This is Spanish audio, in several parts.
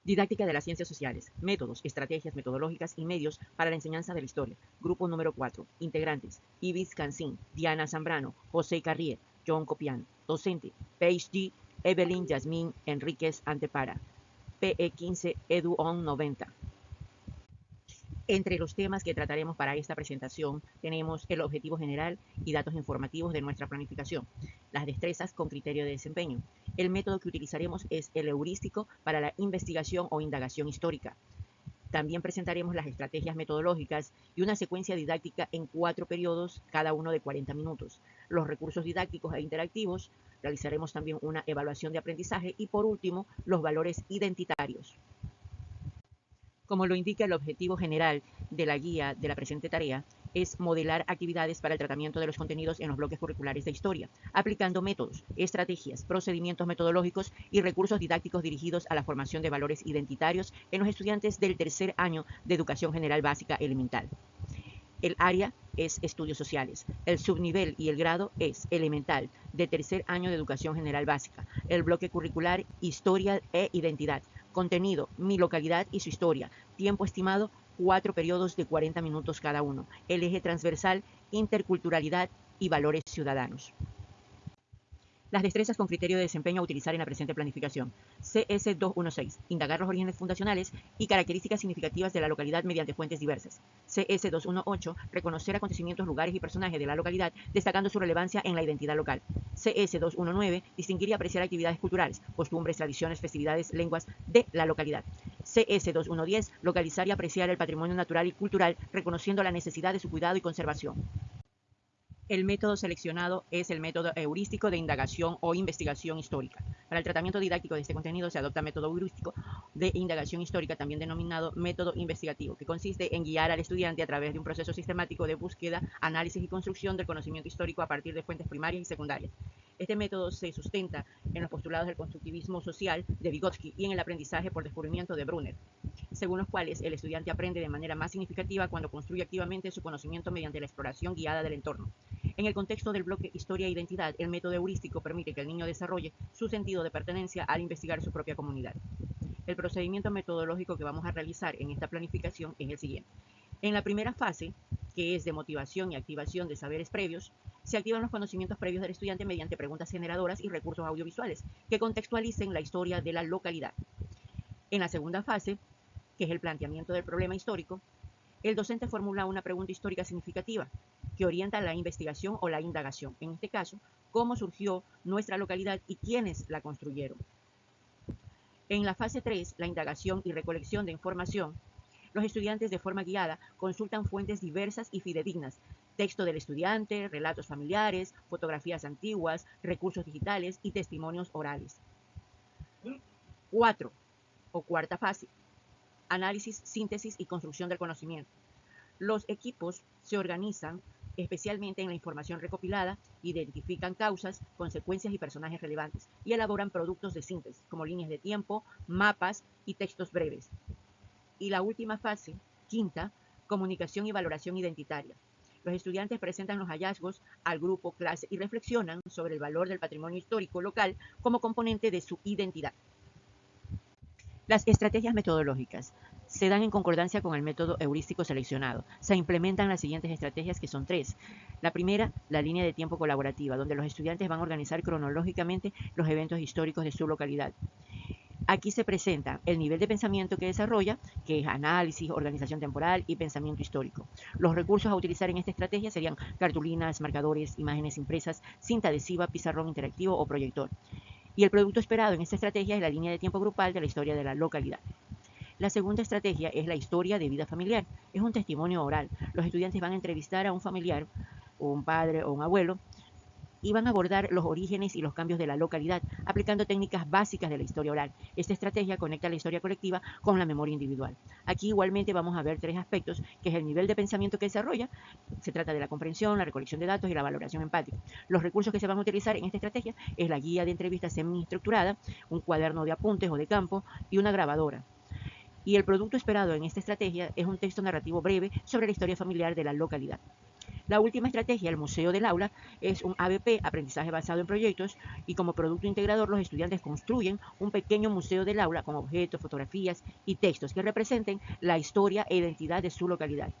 Didáctica de las ciencias sociales. Métodos, estrategias metodológicas y medios para la enseñanza de la historia. Grupo número 4. Integrantes: Ibis Cancín, Diana Zambrano, José Carrier, John Copian. Docente: Paige G., Evelyn Yasmín Enríquez Antepara. PE15 EduOn 90. Entre los temas que trataremos para esta presentación tenemos el objetivo general y datos informativos de nuestra planificación, las destrezas con criterio de desempeño. El método que utilizaremos es el heurístico para la investigación o indagación histórica. También presentaremos las estrategias metodológicas y una secuencia didáctica en 4 periodos, cada uno de 40 minutos. Los recursos didácticos e interactivos, realizaremos también una evaluación de aprendizaje y por último, los valores identitarios. Como lo indica el objetivo general de la guía de la presente tarea, es modelar actividades para el tratamiento de los contenidos en los bloques curriculares de historia, aplicando métodos, estrategias, procedimientos metodológicos y recursos didácticos dirigidos a la formación de valores identitarios en los estudiantes del tercer año de Educación General Básica Elemental. El área es Estudios Sociales. El subnivel y el grado es Elemental, de tercer año de Educación General Básica. El bloque curricular, Historia e Identidad. Contenido: mi localidad y su historia. Tiempo estimado: 4 periodos de 40 minutos cada uno. El eje transversal: interculturalidad y valores ciudadanos. Las destrezas con criterio de desempeño a utilizar en la presente planificación. CS216. Indagar los orígenes fundacionales y características significativas de la localidad mediante fuentes diversas. CS218. Reconocer acontecimientos, lugares y personajes de la localidad, destacando su relevancia en la identidad local. CS219. Distinguir y apreciar actividades culturales, costumbres, tradiciones, festividades, lenguas de la localidad. CS2110. Localizar y apreciar el patrimonio natural y cultural, reconociendo la necesidad de su cuidado y conservación. El método seleccionado es el método heurístico de indagación o investigación histórica. Para el tratamiento didáctico de este contenido se adopta método heurístico de indagación histórica, también denominado método investigativo, que consiste en guiar al estudiante a través de un proceso sistemático de búsqueda, análisis y construcción del conocimiento histórico a partir de fuentes primarias y secundarias. Este método se sustenta en los postulados del constructivismo social de Vygotsky y en el aprendizaje por descubrimiento de Brunner, según los cuales el estudiante aprende de manera más significativa cuando construye activamente su conocimiento mediante la exploración guiada del entorno. En el contexto del bloque Historia e Identidad, el método heurístico permite que el niño desarrolle su sentido de pertenencia al investigar su propia comunidad. El procedimiento metodológico que vamos a realizar en esta planificación es el siguiente. En la primera fase, que es de motivación y activación de saberes previos, se activan los conocimientos previos del estudiante mediante preguntas generadoras y recursos audiovisuales que contextualicen la historia de la localidad. En la segunda fase, que es el planteamiento del problema histórico, el docente formula una pregunta histórica significativa que orienta la investigación o la indagación. En este caso, cómo surgió nuestra localidad y quiénes la construyeron. En la fase 3, la indagación y recolección de información, los estudiantes de forma guiada consultan fuentes diversas y fidedignas, texto del estudiante, relatos familiares, fotografías antiguas, recursos digitales y testimonios orales. 4, o cuarta fase, análisis, síntesis y construcción del conocimiento. Los equipos se organizan especialmente en la información recopilada, identifican causas, consecuencias y personajes relevantes, y elaboran productos de síntesis, como líneas de tiempo, mapas y textos breves. Y la última fase, quinta, comunicación y valoración identitaria. Los estudiantes presentan los hallazgos al grupo, clase y reflexionan sobre el valor del patrimonio histórico local como componente de su identidad. Las estrategias metodológicas se dan en concordancia con el método heurístico seleccionado. Se implementan las siguientes estrategias, que son 3. La primera, la línea de tiempo colaborativa, donde los estudiantes van a organizar cronológicamente los eventos históricos de su localidad. Aquí se presenta el nivel de pensamiento que desarrolla, que es análisis, organización temporal y pensamiento histórico. Los recursos a utilizar en esta estrategia serían cartulinas, marcadores, imágenes impresas, cinta adhesiva, pizarrón interactivo o proyector. Y el producto esperado en esta estrategia es la línea de tiempo grupal de la historia de la localidad. La segunda estrategia es la historia de vida familiar. Es un testimonio oral. Los estudiantes van a entrevistar a un familiar, o un padre o un abuelo, y van a abordar los orígenes y los cambios de la localidad, aplicando técnicas básicas de la historia oral. Esta estrategia conecta la historia colectiva con la memoria individual. Aquí igualmente vamos a ver 3 aspectos, que es el nivel de pensamiento que desarrolla. Se trata de la comprensión, la recolección de datos y la valoración empática. Los recursos que se van a utilizar en esta estrategia es la guía de entrevistas semi-estructurada, un cuaderno de apuntes o de campo y una grabadora. Y el producto esperado en esta estrategia es un texto narrativo breve sobre la historia familiar de la localidad. La última estrategia, el Museo del Aula, es un ABP, aprendizaje basado en proyectos, y como producto integrador los estudiantes construyen un pequeño museo del aula con objetos, fotografías y textos que representen la historia e identidad de su localidad.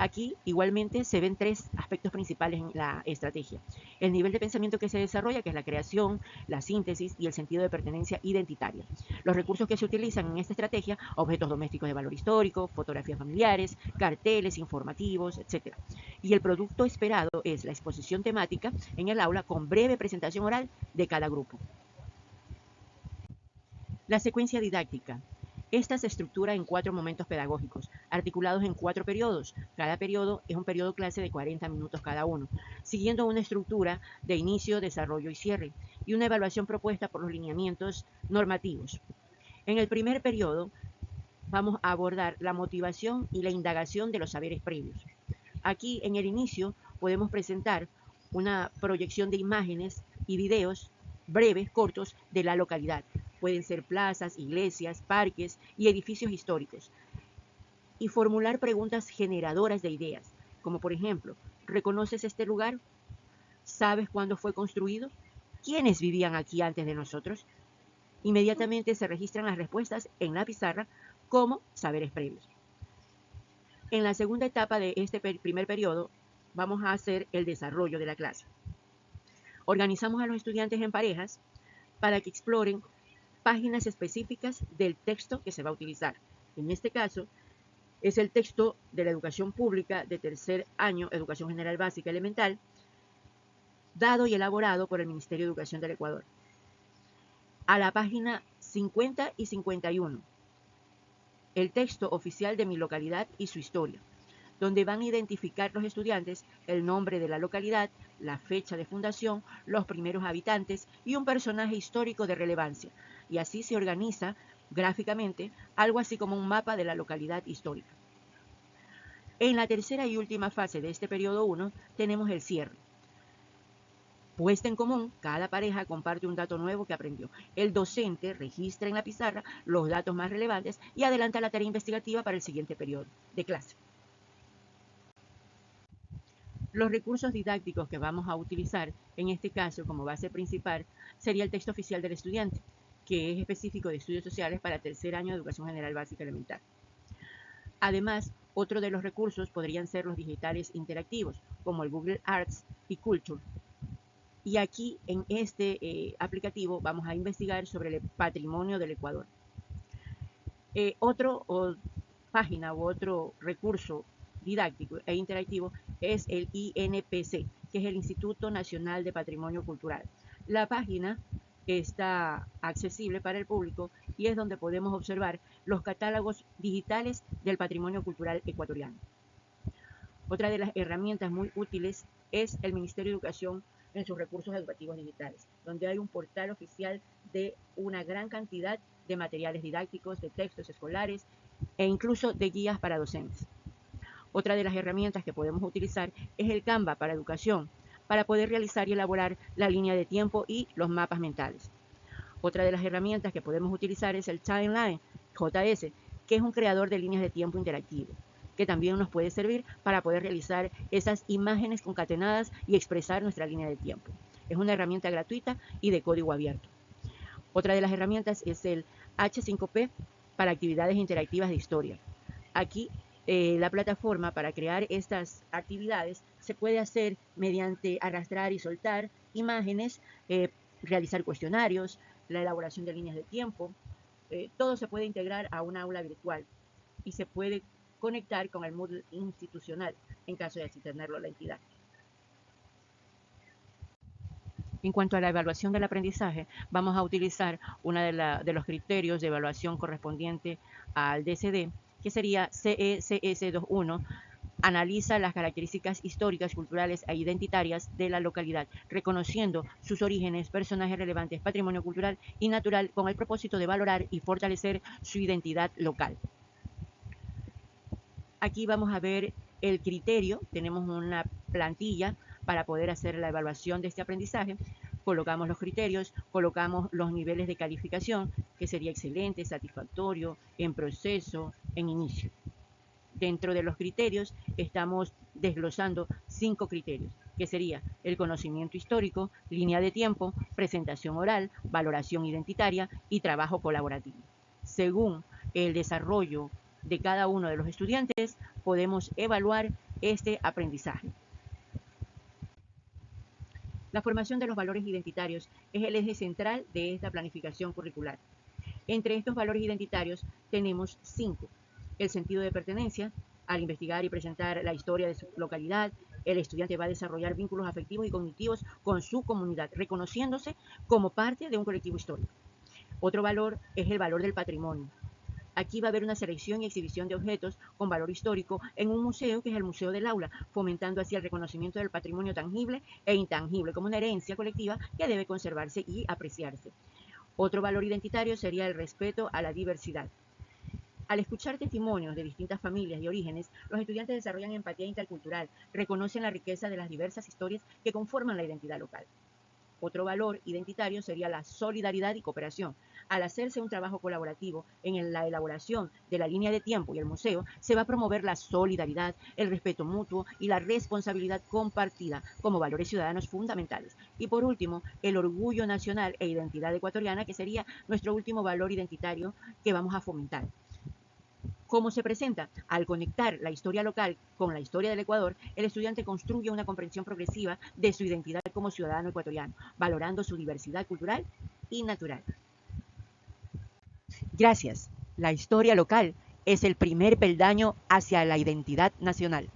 Aquí igualmente se ven tres aspectos principales en la estrategia. El nivel de pensamiento que se desarrolla, que es la creación, la síntesis y el sentido de pertenencia identitaria. Los recursos que se utilizan en esta estrategia, objetos domésticos de valor histórico, fotografías familiares, carteles informativos, etc. Y el producto esperado es la exposición temática en el aula con breve presentación oral de cada grupo. La secuencia didáctica. Esta se estructura en 4 momentos pedagógicos, articulados en 4 periodos. Cada periodo es un periodo clase de 40 minutos cada uno, siguiendo una estructura de inicio, desarrollo y cierre, y una evaluación propuesta por los lineamientos normativos. En el primer periodo vamos a abordar la motivación y la indagación de los saberes previos. Aquí en el inicio podemos presentar una proyección de imágenes y videos breves, cortos, de la localidad. Pueden ser plazas, iglesias, parques y edificios históricos. Y formular preguntas generadoras de ideas, como por ejemplo, ¿reconoces este lugar? ¿Sabes cuándo fue construido? ¿Quiénes vivían aquí antes de nosotros? Inmediatamente se registran las respuestas en la pizarra como saberes previos. En la segunda etapa de este primer periodo vamos a hacer el desarrollo de la clase. Organizamos a los estudiantes en parejas para que exploren páginas específicas del texto que se va a utilizar. En este caso, es el texto de la educación pública de tercer año, Educación General Básica Elemental, dado y elaborado por el Ministerio de Educación del Ecuador. A la página 50 y 51, el texto oficial de mi localidad y su historia, donde van a identificar los estudiantes el nombre de la localidad, la fecha de fundación, los primeros habitantes y un personaje histórico de relevancia. Y así se organiza gráficamente algo así como un mapa de la localidad histórica. En la tercera y última fase de este periodo 1 tenemos el cierre. Puesta en común, cada pareja comparte un dato nuevo que aprendió. El docente registra en la pizarra los datos más relevantes y adelanta la tarea investigativa para el siguiente periodo de clase. Los recursos didácticos que vamos a utilizar, en este caso como base principal, sería el texto oficial del estudiante, que es específico de estudios sociales para tercer año de Educación General Básica Elemental. Además, otro de los recursos podrían ser los digitales interactivos, como el Google Arts y Culture. Y aquí, en este aplicativo, vamos a investigar sobre el patrimonio del Ecuador. Página u otro recurso didáctico e interactivo es el INPC, que es el Instituto Nacional de Patrimonio Cultural. La página está accesible para el público y es donde podemos observar los catálogos digitales del patrimonio cultural ecuatoriano. Otra de las herramientas muy útiles es el Ministerio de Educación en sus recursos educativos digitales, donde hay un portal oficial de una gran cantidad de materiales didácticos, de textos escolares e incluso de guías para docentes. Otra de las herramientas que podemos utilizar es el Canva para educación, para poder realizar y elaborar la línea de tiempo y los mapas mentales. Otra de las herramientas que podemos utilizar es el Timeline, JS, que es un creador de líneas de tiempo interactivo, que también nos puede servir para poder realizar esas imágenes concatenadas y expresar nuestra línea de tiempo. Es una herramienta gratuita y de código abierto. Otra de las herramientas es el H5P para actividades interactivas de historia. Aquí la plataforma para crear estas actividades se puede hacer mediante arrastrar y soltar imágenes, realizar cuestionarios, la elaboración de líneas de tiempo. Todo se puede integrar a un aula virtual y se puede conectar con el Moodle institucional en caso de así tenerlo la entidad. En cuanto a la evaluación del aprendizaje, vamos a utilizar uno de los criterios de evaluación correspondiente al DCD, que sería CECS21, analiza las características históricas, culturales e identitarias de la localidad, reconociendo sus orígenes, personajes relevantes, patrimonio cultural y natural, con el propósito de valorar y fortalecer su identidad local. Aquí vamos a ver el criterio, tenemos una plantilla para poder hacer la evaluación de este aprendizaje. Colocamos los criterios, colocamos los niveles de calificación, que sería excelente, satisfactorio, en proceso, en inicio. Dentro de los criterios estamos desglosando 5 criterios, que sería el conocimiento histórico, línea de tiempo, presentación oral, valoración identitaria y trabajo colaborativo. Según el desarrollo de cada uno de los estudiantes, podemos evaluar este aprendizaje. La formación de los valores identitarios es el eje central de esta planificación curricular. Entre estos valores identitarios tenemos 5. El sentido de pertenencia. Al investigar y presentar la historia de su localidad, el estudiante va a desarrollar vínculos afectivos y cognitivos con su comunidad, reconociéndose como parte de un colectivo histórico. Otro valor es el valor del patrimonio. Aquí va a haber una selección y exhibición de objetos con valor histórico en un museo que es el Museo del Aula, fomentando así el reconocimiento del patrimonio tangible e intangible como una herencia colectiva que debe conservarse y apreciarse. Otro valor identitario sería el respeto a la diversidad. Al escuchar testimonios de distintas familias y orígenes, los estudiantes desarrollan empatía intercultural, reconocen la riqueza de las diversas historias que conforman la identidad local. Otro valor identitario sería la solidaridad y cooperación. Al hacerse un trabajo colaborativo en la elaboración de la línea de tiempo y el museo, se va a promover la solidaridad, el respeto mutuo y la responsabilidad compartida como valores ciudadanos fundamentales. Y por último, el orgullo nacional e identidad ecuatoriana, que sería nuestro último valor identitario que vamos a fomentar. ¿Cómo se presenta? Al conectar la historia local con la historia del Ecuador, el estudiante construye una comprensión progresiva de su identidad como ciudadano ecuatoriano, valorando su diversidad cultural y natural. Gracias. La historia local es el primer peldaño hacia la identidad nacional.